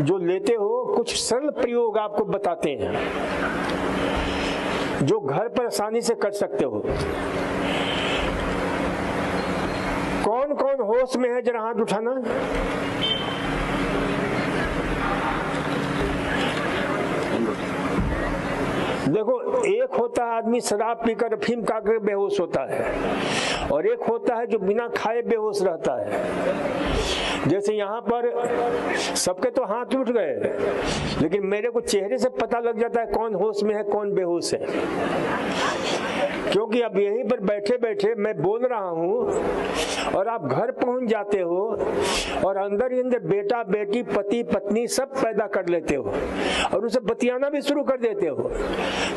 जो लेते हो, कुछ सरल प्रयोग आपको बताते हैं जो घर पर आसानी से कर सकते हो। कौन कौन होश में है, जरा हाथ उठाना। देखो, एक होता है आदमी शराब पीकर अफीम खाकर बेहोश होता है, और एक होता है जो बिना खाए बेहोश रहता है। जैसे यहाँ पर सबके तो हाथ उठ गए, लेकिन मेरे को चेहरे से पता लग जाता है कौन होश में है कौन बेहोश है, क्योंकि अब यहीं पर बैठे बैठे मैं बोल रहा हूँ और आप घर पहुंच जाते हो और अंदर ही अंदर बेटा बेटी पति पत्नी सब पैदा कर लेते हो और उसे बतियाना भी शुरू कर देते हो।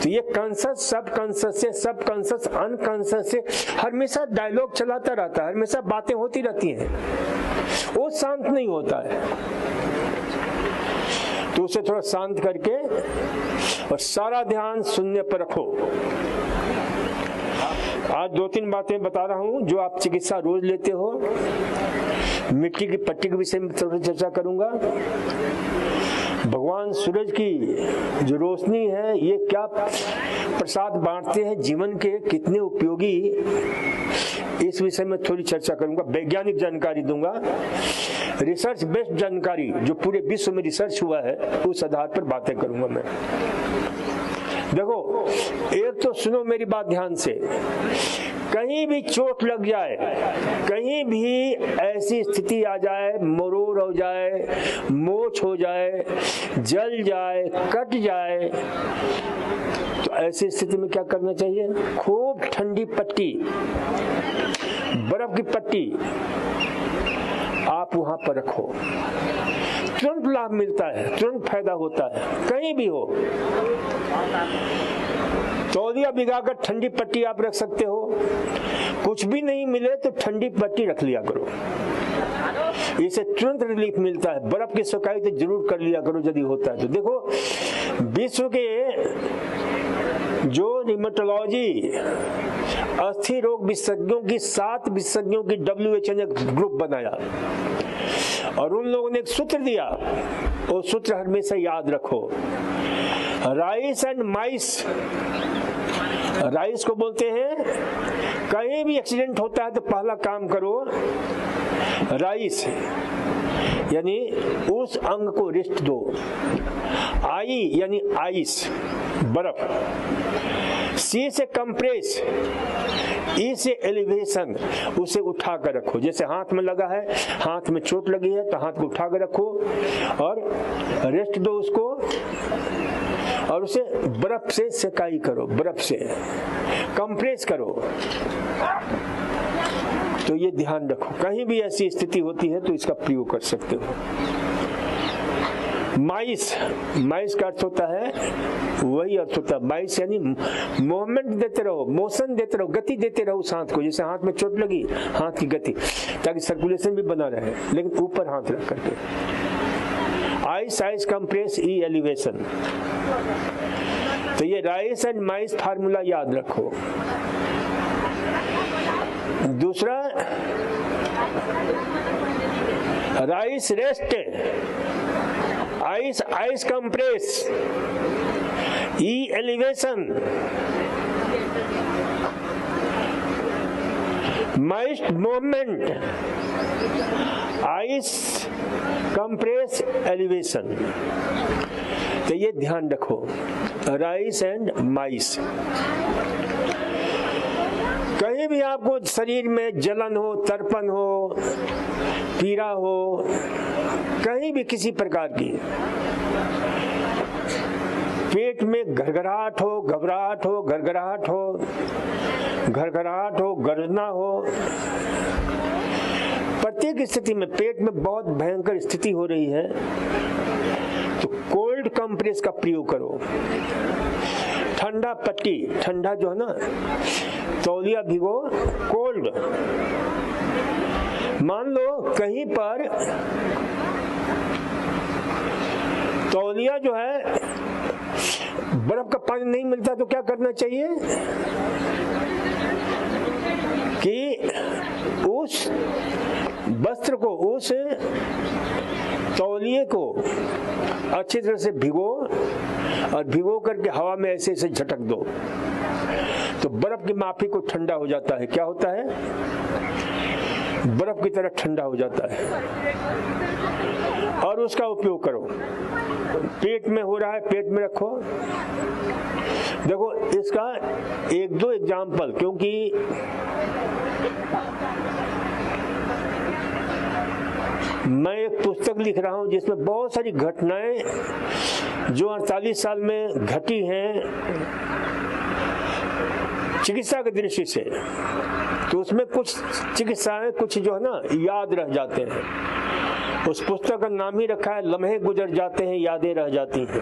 तो ये कॉन्शियस सब कॉन्शियस से सब कॉन्शियस अनकॉन्शियस से हमेशा डायलॉग चलाता रहता है, हमेशा बातें होती रहती हैं, वो शांत नहीं होता है। तो उसे थोड़ा शांत करके और सारा ध्यान सुनने पर रखो। आज 2-3 बातें बता रहा हूं जो आप चिकित्सा रोज लेते हो। मिट्टी की पट्टी के विषय में थोड़ी चर्चा करूंगा। भगवान सूरज की जो रोशनी है, ये क्या प्रसाद बांटते हैं जीवन के, कितने उपयोगी, इस विषय में थोड़ी चर्चा करूंगा। वैज्ञानिक जानकारी दूंगा, रिसर्च बेस्ड जानकारी जो पूरे विश्व में रिसर्च हुआ है, उस आधार पर बातें करूंगा मैं। देखो, एक तो सुनो मेरी बात ध्यान से। कहीं भी चोट लग जाए, कहीं भी ऐसी स्थिति आ जाए, मरोड़ हो जाए, मोच हो जाए, जल जाए, कट जाए, तो ऐसी स्थिति में क्या करना चाहिए? खूब ठंडी पट्टी, बर्फ की पट्टी आप वहां पर रखो। तुरंत लाभ मिलता है, तुरंत फायदा होता है, कहीं भी हो। तौलिया भिगाकर ठंडी पट्टी आप रख सकते हो। कुछ भी नहीं मिले तो ठंडी पट्टी रख लिया करो, इससे तुरंत रिलीफ मिलता है। बर्फ की सुकाई तो जरूर कर लिया करो यदि होता है तो। देखो, विश्व के जो रिमेटोलॉजी अस्थि रोग विशेषज्ञों की 7 विशेषज्ञों की WHO ने ग्रुप बनाया और उन लोगों ने एक सूत्र दिया, वो सूत्र हमेशा याद रखो। राइस एंड माइस, राइस को बोलते हैं, कहीं भी एक्सीडेंट होता है तो पहला काम करो राइस, यानी उस अंग को रेस्ट दो। आई यानी आइस, बर्फ। सी से कंप्रेस, ई से एलिवेशन, उसे उठा कर रखो। जैसे हाथ में लगा है, हाथ में चोट लगी है तो हाथ को उठा कर रखो और रेस्ट दो उसको, और उसे बर्फ से सेकाई करो, बर्फ से कंप्रेस करो। तो ये ध्यान रखो, कहीं भी ऐसी स्थिति होती है तो इसका प्रयोग कर सकते हो। माइस, माइस का अर्थ होता है, वही अर्थ होता है माइस, यानी मूवमेंट देते रहो, मोशन देते रहो, गति देते रहो उस हाथ को। जैसे हाथ में चोट लगी, हाथ की गति, ताकि सर्कुलेशन भी बना रहे, लेकिन ऊपर हाथ रख करके। Ice, ice compress, E elevation. तो ये राइस एंड माइस फार्मूला याद रखो। दूसरा, rice rest, ice ice compress, E elevation, mice movement, ice compress, elevation. तो ये ध्यान रखो, राइस एंड माइस। कहीं भी आपको शरीर में जलन हो, तर्पण हो, पीड़ा हो, कहीं भी किसी प्रकार की, पेट में घरघराहट हो, घबराहट हो, घरघराहट हो, घरघराहट हो, गर्जना हो, प्रत्येक स्थिति में पेट में बहुत भयंकर स्थिति हो रही है तो कोल्ड कंप्रेस का प्रयोग करो। ठंडा पट्टी, ठंडा जो है ना, तौलिया भिगो, कोल्ड। मान लो कहीं पर तौलिया जो है, बर्फ का पानी नहीं मिलता तो क्या करना चाहिए कि उस वस्त्र को, उस तौलिए को अच्छी तरह से भिगो और भिगो करके हवा में ऐसे ऐसे झटक दो तो बर्फ की माफिक को ठंडा हो जाता है। क्या होता है? बर्फ की तरह ठंडा हो जाता है। और उसका उपयोग करो। पेट में हो रहा है, पेट में रखो। देखो इसका एक दो एग्जाम्पल, क्योंकि मैं एक पुस्तक लिख रहा हूं जिसमें बहुत सारी घटनाएं जो 48 साल में घटी हैं चिकित्सा की दृष्टि से, तो उसमें कुछ चिकित्साएं कुछ जो है ना याद रह जाते हैं। उस पुस्तक का नाम ही रखा है लम्हे गुजर जाते हैं यादें रह जाती हैं।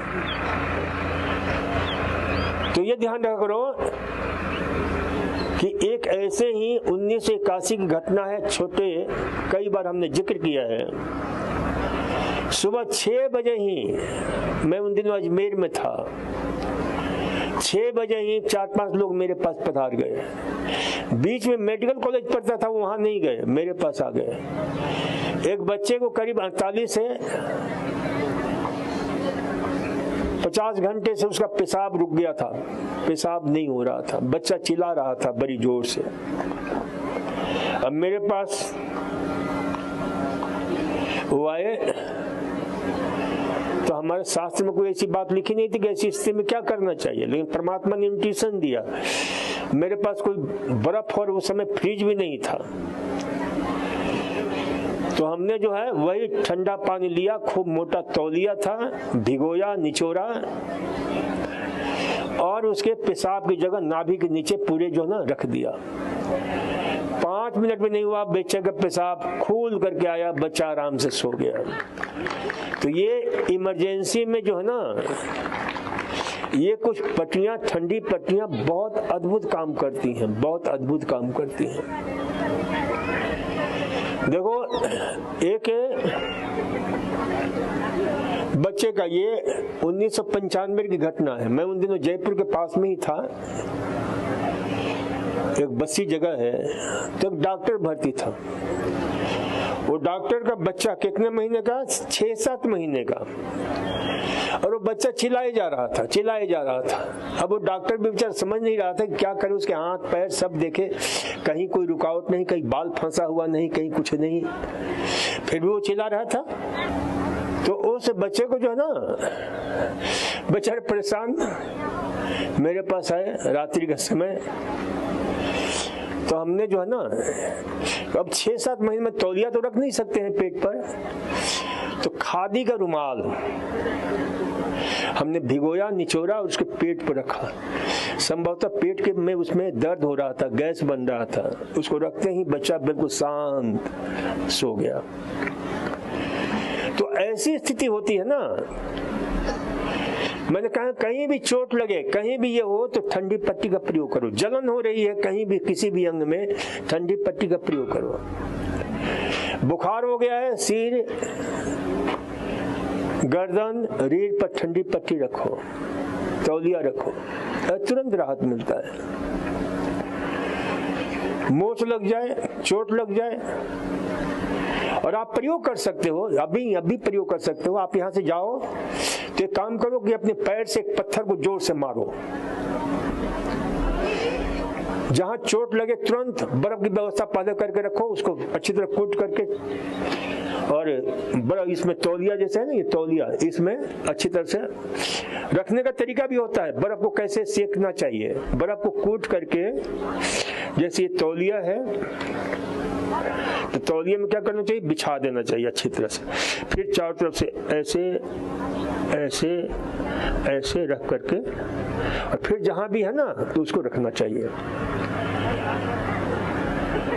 तो ये ध्यान रखा करो कि एक ऐसे ही 1981 की घटना है, छोटे कई बार हमने जिक्र किया है। सुबह 6 बजे ही, मैं उन दिनों अजमेर में था, 6 बजे ही 4-5 लोग मेरे पास पधार गए। बीच में मेडिकल कॉलेज पढ़ता था, वहां नहीं गए, मेरे पास आ गए। एक बच्चे को करीब 48 से 50 घंटे से उसका पेशाब रुक गया था, पेशाब नहीं हो रहा था, बच्चा चिल्ला रहा था बड़ी जोर से। अब मेरे पास वो आए तो हमारे शास्त्र में कोई ऐसी बात लिखी नहीं थी कि ऐसी स्थिति में क्या करना चाहिए, लेकिन परमात्मा ने इंट्यूशन दिया। मेरे पास कोई बर्फ और उस समय फ्रिज भी नहीं था, तो हमने जो है वही ठंडा पानी लिया, खूब मोटा तौलिया था, भिगोया, निचोड़ा और उसके पेशाब की जगह नाभि के नीचे पूरे जो ना रख दिया। 5 मिनट भी नहीं हुआ, बच्चे का पेशाब खूल करके आया, बच्चा आराम से सो गया। तो ये इमरजेंसी में जो है ना, ये कुछ पट्टियां, ठंडी पट्टियां बहुत अद्भुत काम करती हैं, बहुत अद्भुत काम करती हैं। देखो एक बच्चे का, ये 1995 की घटना है। मैं उन दिनों जयपुर के पास में ही था, एक बस्सी जगह है, तो एक डॉक्टर भर्ती था। वो डॉक्टर का बच्चा कितने महीने का? 6-7 महीने का, और वो बच्चा चिल्लाए जा रहा था, चिल्लाए जा रहा था। अब वो डॉक्टर भी बेचारा समझ नहीं रहा था कि क्या करे। उसके हाथ पैर सब देखे, कहीं कोई रुकावट नहीं, कहीं बाल फंसा हुआ नहीं, कहीं कुछ नहीं, फिर भी वो चिल्ला रहा था। तो उस बच्चे को जो है ना, बेचारे परेशान मेरे पास आए रात्रि का समय। तो हमने जो है ना, अब 6-7 महीने में तौलिया तो रख नहीं सकते हैं पेट पर, तो खादी का रुमाल हमने भिगोया, निचोड़ा और उसके पेट पर रखा। संभवतः पेट के में उसमें दर्द हो रहा था, गैस बन रहा था। उसको रखते ही बच्चा बिल्कुल शांत सो गया। तो ऐसी स्थिति होती है ना, मैंने कहा कहीं भी चोट लगे, कहीं भी ये हो तो ठंडी पट्टी का प्रयोग करो। जलन हो रही है कहीं भी, किसी भी अंग में, ठंडी पट्टी का प्रयोग करो। बुखार हो गया है, सिर, गर्दन, रीढ़ पर ठंडी पट्टी रखो, तौलिया रखो, तुरंत राहत मिलता है। मोच लग जाए, चोट लग जाए, और आप प्रयोग कर सकते हो, अभी प्रयोग कर सकते हो। आप यहां से जाओ तो एक काम करो कि अपने पैर से एक पत्थर को जोर से मारो, जहां चोट लगे तुरंत बर्फ की व्यवस्था पहले करके रखो, उसको अच्छी तरह कूट करके, और बर्फ इसमें तौलिया जैसे है ना, ये तौलिया इसमें अच्छी तरह से रखने का तरीका भी होता है। बर्फ को कैसे सेकना चाहिए, बर्फ को कूट करके, जैसे ये तौलिया है तो तौलिया में क्या करना चाहिए, बिछा देना चाहिए अच्छी तरह से, फिर चारों तरफ से ऐसे ऐसे ऐसे रख करके, और फिर जहां भी है ना तो उसको रखना चाहिए।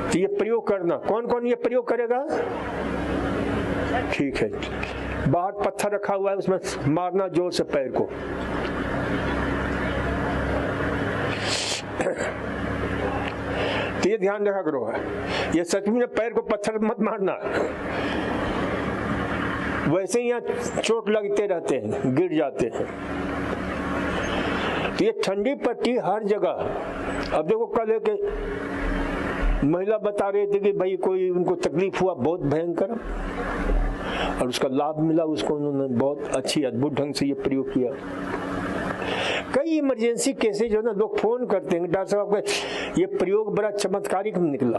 तो ये प्रयोग करना, कौन कौन ये प्रयोग करेगा? ठीक है, बाहर पत्थर रखा हुआ है, उसमें मारना जोर से पैर को। तो ये ध्यान रखा करो, ये सच में पैर को पत्थर मत मारना, वैसे ही यहाँ चोट लगते रहते हैं, गिर जाते हैं। तो ये ठंडी पट्टी हर जगह। अब देखो कल एक महिला बता रही थी कि भाई कोई उनको तकलीफ हुआ बहुत भयंकर, और उसका लाभ मिला उसको, उन्होंने बहुत अच्छी अद्भुत ढंग से ये प्रयोग किया। कई इमरजेंसी केसेज जो ना लोग फोन करते हैं, डॉक्टर साहब आपका ये प्रयोग बड़ा चमत्कारिक निकला,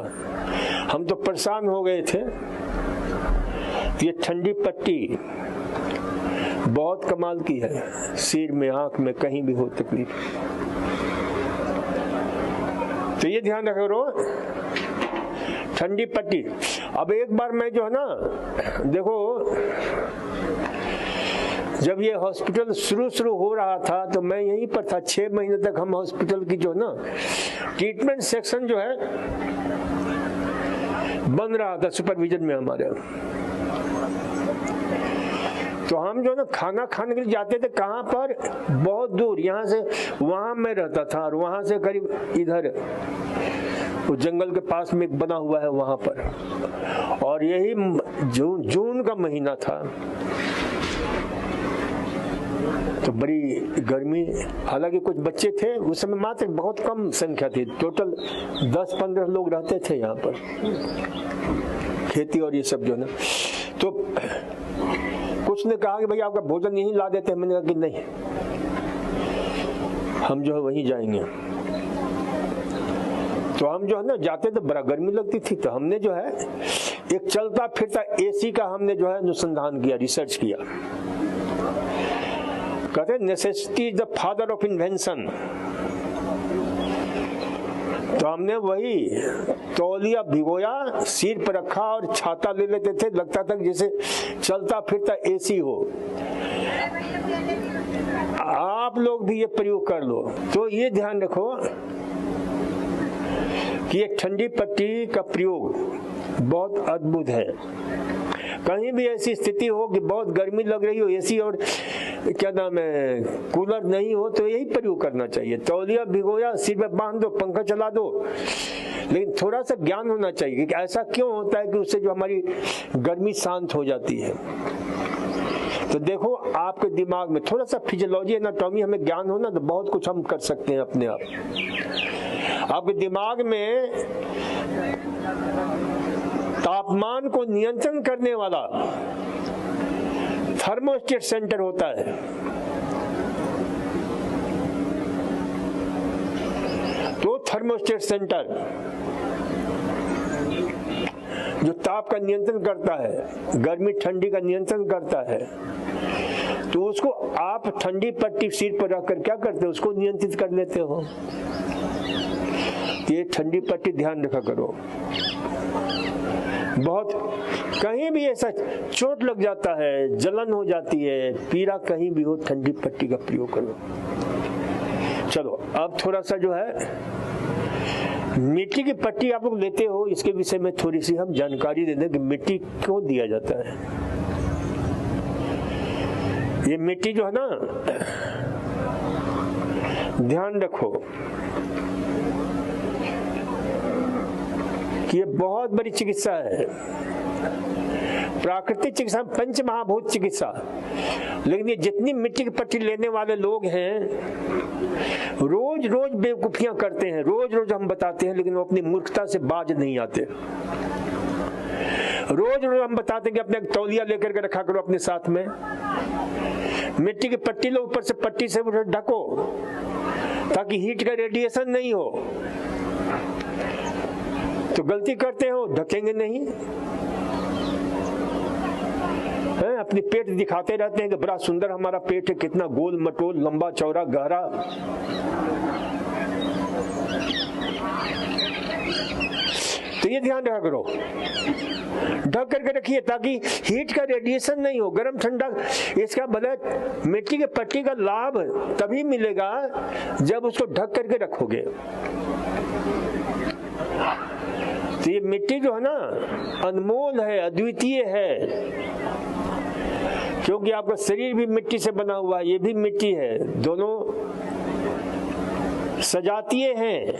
हम तो परेशान हो गए थे। ये ठंडी पट्टी बहुत कमाल की है, सिर में, आंख में, कहीं भी हो तकलीफ तो ये ध्यान रखो रो, ठंडी पट्टी। अब एक बार मैं जो है ना, देखो जब ये हॉस्पिटल शुरू हो रहा था तो मैं यहीं पर था, 6 महीने तक हम हॉस्पिटल की जो ना ट्रीटमेंट सेक्शन जो है बन रहा था सुपरविजन में हमारे। तो हम जो ना खाना खाने के लिए जाते थे, कहाँ पर, बहुत दूर, यहाँ से वहां मैं रहता था और वहां से करीब इधर वो जंगल के पास में एक बना हुआ है वहां पर, और यही जून का महीना था। तो बड़ी गर्मी, हालांकि कुछ बच्चे थे उस समय, मात्र बहुत कम संख्या थी, टोटल 10-15 लोग रहते थे यहाँ पर, खेती और ये सब जो ना। तो कुछ ने कहा कि भाई आपका भोजन यहीं ला देते हैं, मैंने कहा कि नहीं, हम जो है वहीं जाएंगे। तो हम जो है ना जाते तो बड़ा गर्मी लगती थी, तो हमने जो है एक चलता फिरता एसी का हमने जो है अनुसंधान किया, रिसर्च किया। कहते हैं necessity is the father of invention. तो हमने वही तौलिया भिगोया, सिर पर रखा और छाता ले लेते थे, लगता था जैसे चलता फिरता एसी हो। आप लोग भी ये प्रयोग कर लो। तो ये ध्यान रखो कि ये ठंडी पट्टी का प्रयोग बहुत अद्भुत है। कहीं भी ऐसी स्थिति हो कि बहुत गर्मी लग रही हो, एसी और क्या नाम है कूलर नहीं हो, तो यही प्रयोग करना चाहिए। तौलिया भिगोया, सिर में बांध दो, पंखा चला दो। लेकिन थोड़ा सा ज्ञान होना चाहिए कि ऐसा क्यों होता है कि उससे जो हमारी गर्मी शांत हो जाती है। तो देखो आपके दिमाग में थोड़ा सा फिजियोलॉजी एनाटॉमी हमें ज्ञान हो ना, तो बहुत कुछ हम कर सकते हैं अपने आप। आपके दिमाग में तापमान को नियंत्रण करने वाला थर्मोस्टेट सेंटर होता है। तो थर्मोस्टेट सेंटर जो ताप का नियंत्रण करता है, गर्मी ठंडी का नियंत्रण करता है, तो उसको आप ठंडी पट्टी सिर पर रखकर क्या करते हो, उसको नियंत्रित कर लेते हो। ये ठंडी पट्टी ध्यान रखा करो। बहुत कहीं भी ऐसा चोट लग जाता है, जलन हो जाती है, पीड़ा कहीं भी हो, ठंडी पट्टी का प्रयोग करो। चलो अब थोड़ा सा जो है मिट्टी की पट्टी आप लोग लेते हो, इसके विषय में थोड़ी सी हम जानकारी दे दें कि मिट्टी क्यों दिया जाता है। ये मिट्टी जो है ना, ध्यान रखो कि ये बहुत बड़ी चिकित्सा है। प्राकृतिक चिकित्सा, पंच महाभूत चिकित्सा। लेकिन ये जितनी मिट्टी की पट्टी लेने वाले लोग हैं, रोज रोज बेवकूफियां करते हैं, रोज रोज हम बताते हैं, लेकिन वो अपनी मूर्खता से बाज नहीं आते। रोज रोज हम बताते हैं कि अपने तौलिया लेकर के रखा करो अपने साथ में, मिट्टी की पट्टी लो, ऊपर से पट्टी से ढको ताकि हीट का रेडिएशन नहीं हो। तो गलती करते हो, ढकेंगे नहीं है, अपनी पेट दिखाते रहते हैं कि बड़ा सुंदर हमारा पेट है, कितना गोल मटोल, लंबा चौड़ा गहरा। तो ये ध्यान रखा करो, ढक करके रखिए ताकि हीट का रेडिएशन नहीं हो, गर्म ठंडा। इसका मतलब मिट्टी के पट्टी का लाभ तभी मिलेगा जब उसको ढक करके रखोगे। तो ये मिट्टी जो है ना अनमोल है, अद्वितीय है, क्योंकि आपका शरीर भी मिट्टी से बना हुआ है, ये भी मिट्टी है, दोनों सजातीय हैं।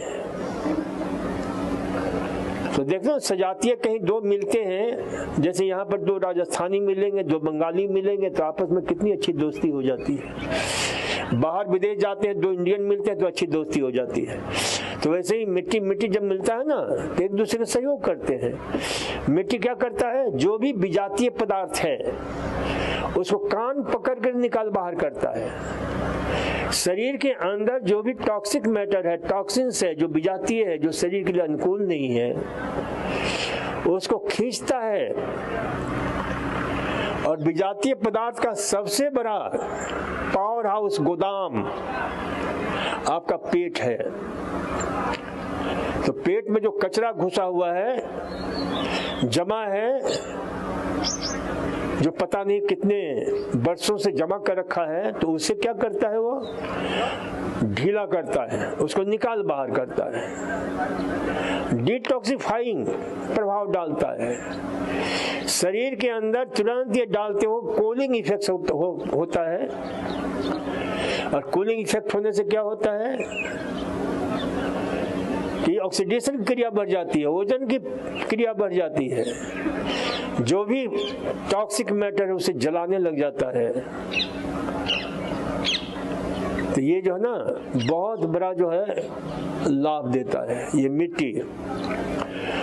तो देखो सजातीय कहीं दो मिलते हैं, जैसे यहाँ पर दो राजस्थानी मिलेंगे, दो बंगाली मिलेंगे, तो आपस में कितनी अच्छी दोस्ती हो जाती है। बाहर विदेश जाते हैं, दो इंडियन मिलते हैं तो अच्छी दोस्ती हो जाती है। तो वैसे ही मिट्टी मिट्टी जब मिलता है ना तो एक दूसरे का सहयोग करते हैं। मिट्टी क्या करता है, जो भी विजातीय पदार्थ है उसको कान पकड़ कर निकाल बाहर करता है। शरीर के अंदर जो भी टॉक्सिक मैटर है, टॉक्सिन्स है, जो विजातीय है, जो शरीर के लिए अनुकूल नहीं है, उसको खींचता है। और विजातीय पदार्थ का सबसे बड़ा पावर हाउस गोदाम आपका पेट है। तो पेट में जो कचरा घुसा हुआ है, जमा है, जो पता नहीं कितने वर्षों से जमा कर रखा है, तो उसे क्या करता है, वो ढीला करता है, उसको निकाल बाहर करता है, डिटॉक्सिफाइंग प्रभाव डालता है। शरीर के अंदर तुरंत ये डालते हो कूलिंग इफेक्ट होता है। और कूलिंग इफेक्ट होने से क्या होता है कि ऑक्सीडेशन की क्रिया बढ़ जाती है, ओजन की क्रिया बढ़ जाती है, जो भी टॉक्सिक मैटर है उसे जलाने लग जाता है। तो ये जो है ना बहुत बड़ा जो है लाभ देता है ये मिट्टी।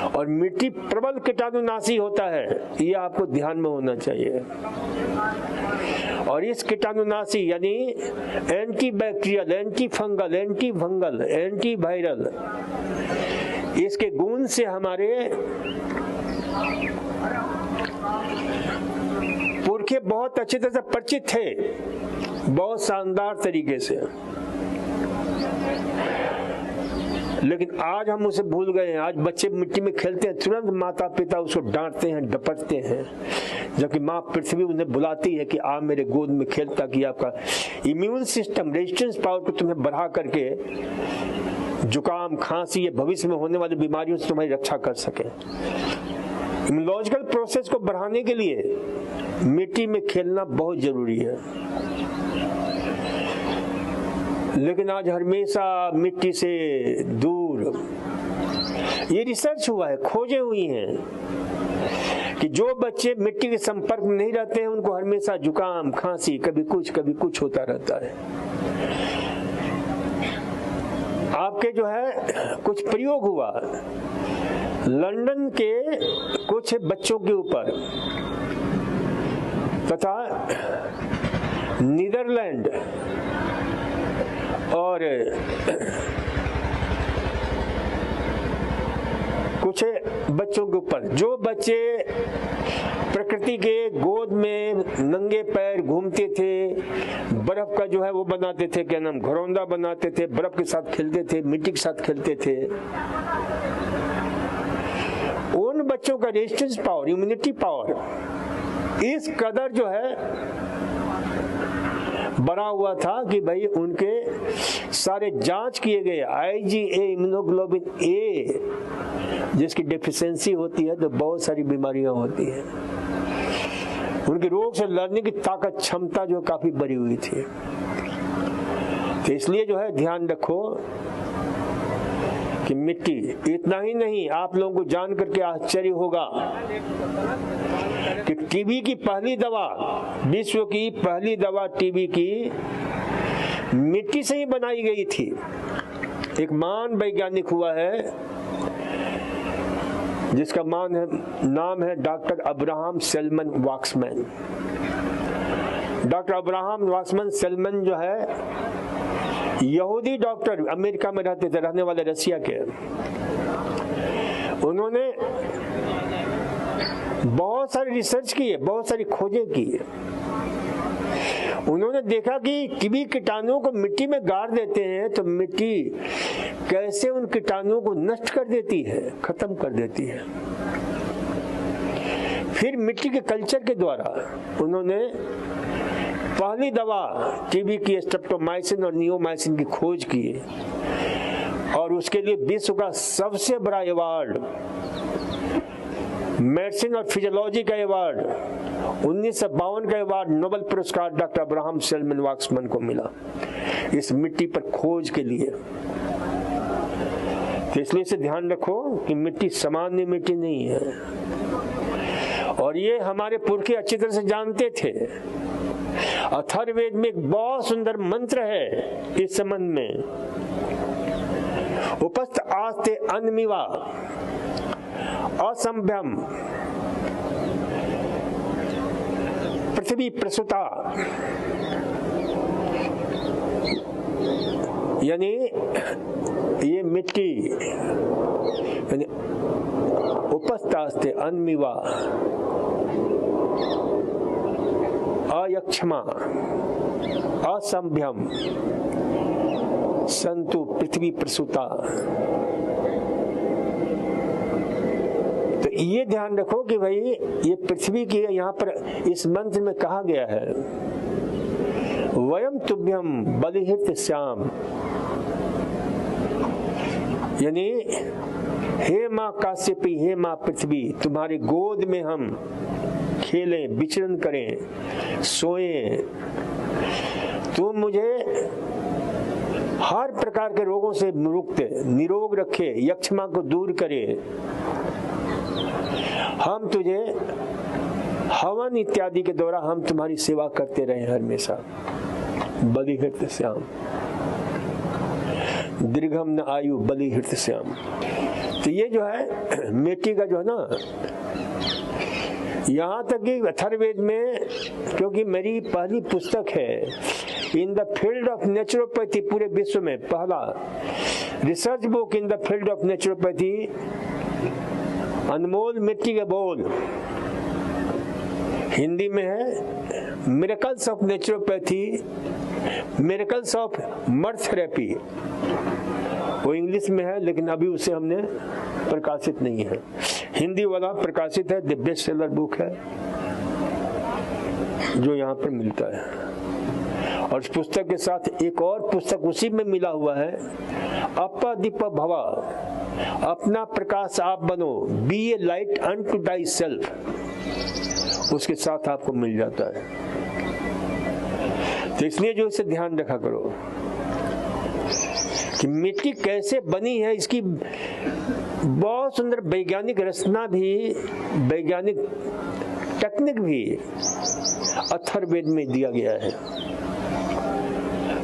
और मिट्टी प्रबल कीटाणुनाशी होता है, ये आपको ध्यान में होना चाहिए। और इस कीटाणुनाशी यानी anti bacterial, anti fungal, anti viral, इसके गुण से हमारे पुरखे बहुत अच्छी तरह से परिचित थे, बहुत शानदार तरीके से। लेकिन आज हम उसे भूल गए हैं। आज बच्चे मिट्टी में खेलते हैं, तुरंत माता पिता उसको डांटते हैं, डपटते हैं, जबकि माँ पृथ्वी उन्हें बुलाती है कि आप मेरे गोद में खेल, ताकि आपका इम्यून सिस्टम, रेजिस्टेंस पावर को तुम्हें बढ़ा करके जुकाम, खांसी, ये भविष्य में होने वाली बीमारियों से तुम्हारी रक्षा कर सके। इम्यूनोलॉजिकल प्रोसेस को बढ़ाने के लिए मिट्टी में खेलना बहुत जरूरी है। लेकिन आज हमेशा मिट्टी से दूर, ये रिसर्च हुआ है, खोजें हुई हैं कि जो बच्चे मिट्टी के संपर्क में नहीं रहते हैं उनको हमेशा जुकाम, खांसी, कभी कुछ होता रहता है। आपके जो है कुछ प्रयोग हुआ लंदन के कुछ बच्चों के ऊपर तथा नीदरलैंड और कुछ बच्चों के ऊपर, जो बच्चे प्रकृति के गोद में नंगे पैर घूमते थे, बर्फ का जो है वो बनाते थे, क्या नाम, घरौंदा बनाते थे, बर्फ के साथ खेलते थे, मिट्टी के साथ खेलते थे, उन बच्चों का रेजिस्टेंस पावर, इम्यूनिटी पावर इस कदर जो है बना हुआ था कि भाई उनके सारे जांच किए गए, IgA, इम्यूनोग्लोबिन A, जिसकी डेफिशिएंसी होती है तो बहुत सारी बीमारियां होती हैं। उनके रोग से लड़ने की ताकत, क्षमता जो काफी बढ़ी हुई थी। तो इसलिए जो है ध्यान रखो कि मिट्टी, इतना ही नहीं, आप लोगों को जान करके आश्चर्य होगा कि टीबी की पहली दवा, विश्व की पहली दवा टीबी की मिट्टी से ही बनाई गई थी। एक महान वैज्ञानिक हुआ है जिसका नाम है doctor Abraham Selman Waksman. Doctor Abraham Waksman Selman जो है यहूदी डॉक्टर, अमेरिका में रहते थे, रहने वाले रसिया के। उन्होंने बहुत सारी रिसर्च की है, बहुत सारी खोजें की है। उन्होंने देखा कि टीबी कीटाणुओं को मिट्टी में गाड़ देते हैं तो मिट्टी कैसे उन कीटाणुओं को नष्ट कर देती है, खत्म कर देती है। फिर मिट्टी के कल्चर के द्वारा उन्होंने पहली दवा टीबी की स्ट्रेप्टोमाइसिन और नियोमाइसिन की खोज की, और उसके लिए विश्व का सबसे बड़ा अवार्ड, मेडिसिन और फिजियोलॉजी का अवार्ड, 1952 का अवार्ड, नोबेल पुरस्कार डॉक्टर अब्राहम सेल्मन वाक्समैन को मिला इस मिट्टी पर खोज के लिए। तो इसलिए इसे ध्यान रखो कि मिट्टी सामान्य मिट्टी नहीं है, और ये हमारे पुरखे अच्छी तरह से जानते थे। अथर्ववेद में एक बहुत सुंदर मंत्र है इस संबंध में। उपस्थ आस्ते अन्मिवा असंभ्यम पृथ्वी प्रसुता, यानी ये मिट्टी, यानी उपस्थास्ते अन्मिवा अयक्षमा असंभ्यम संतु पृथ्वी प्रसूता। तो ये ध्यान रखो कि भाई ये पृथ्वी की यहाँ पर इस मंत्र में कहा गया है वयम तुभ्यम बलिहित श्याम, यानी हे माँ काश्यपी, हे माँ पृथ्वी, तुम्हारी गोद में हम खेलें, विचरण करें, सोएं। तुम मुझे हर प्रकार के रोगों से मुक्त निरोग रखे, यक्षमा को दूर करे। हम तुझे हवन इत्यादि के द्वारा हम तुम्हारी सेवा करते रहे हमेशा। बलिहृत श्याम, दीर्घम न आयु बलिहृत श्याम। तो ये जो है मिट्टी का जो है ना, यहाँ तक कि अथर्ववेद में, क्योंकि मेरी पहली पुस्तक है in the field of naturopathy, पूरे विश्व में पहला research book in the field of naturopathy, अनमोल मिट्टी के बोल, हिंदी में है miracles of naturopathy, miracles of earth therapy, वो इंग्लिश में है लेकिन अभी उसे हमने प्रकाशित नहीं है। हिंदी वाला प्रकाशित है, द बेस्ट सेलर बुक है जो यहाँ पर मिलता है। और इस पुस्तक के साथ एक और पुस्तक उसी में मिला हुआ है, अपदीप भवा, अपना प्रकाश आप बनो, बी ए लाइट अनटू दाई सेल्फ, उसके साथ आपको मिल जाता है। तो इसलिए जो इसे ध्यान रखा करो कि मिट्टी कैसे बनी है, इसकी बहुत सुंदर वैज्ञानिक रचना भी, वैज्ञानिक टेक्निक भी अथर्ववेद में दिया गया है।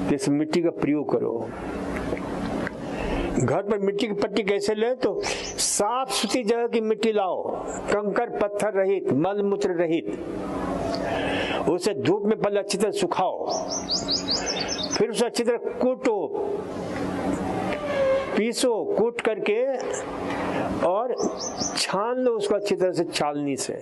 तो इस मिट्टी का प्रयोग करो। घर पर मिट्टी की पट्टी कैसे ले, तो साफ सुथरी जगह की मिट्टी लाओ, कंकर पत्थर रहित, मल मूत्र रहित, उसे धूप में पहले अच्छी तरह सुखाओ, फिर उसे अच्छी तरह कूटो, पीसो, कूट करके और छान लो उसको अच्छी तरह से छालनी से।